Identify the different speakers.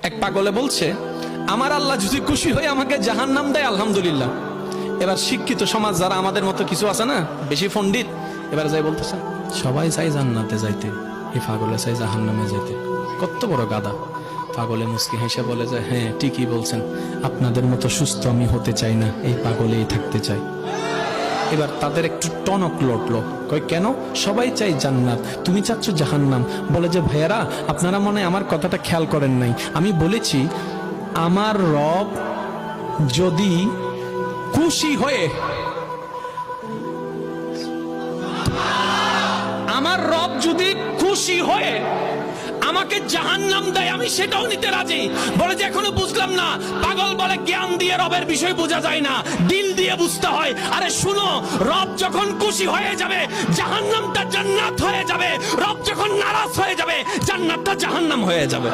Speaker 1: এক পাগলে বলছে, আমার আল্লাহ যদি খুশি হয়ে আমাকে জাহান্নাম দেয় আলহামদুলিল্লাহ। এবার শিক্ষিত সমাজ যারা আমাদের মতো কিছু আছে না, বেশি পণ্ডিত, এবার যাই বলতেছে সবাই চাই জান্নাতে যাইতে, এই পাগলে চাই জাহান্নামে যাইতে। কত বড় গাদা। পাগলে মুস্কি হেসে বলে যে, হ্যাঁ ঠিকই বলছেন, আপনাদের মতো সুস্থ আমি হতে চাই না, এই পাগলেই থাকতে চাই। এবার তাদের একটু টনক লটলো, কয় কেন? সবাই চাই জান্নাত, তুমি চাচ্ছ জাহান্নাম। বলে যে ভাইয়ারা, আপনারা মনে হয় আমার কথাটা খেয়াল করেন নাই। আমি বলেছি আমার রব যদি খুশি হয়ে, আমার রব যদি খুশি হয়ে আমাকে জাহান্নাম দেয়, আমি সেটাও নিতে রাজি। বলে যে এখনো বুঝলাম না। পাগল বলে জ্ঞান দিয়ে রবের বিষয় বোঝা যায় না, দিল দিয়ে বুঝতে হয়। আরে শুনো, রব যখন খুশি হয়ে যাবে জাহান্নামটা জান্নাত হয়ে যাবে, রব যখন নারাজ হয়ে যাবে জান্নাতটা জাহান্নাম হয়ে যাবে।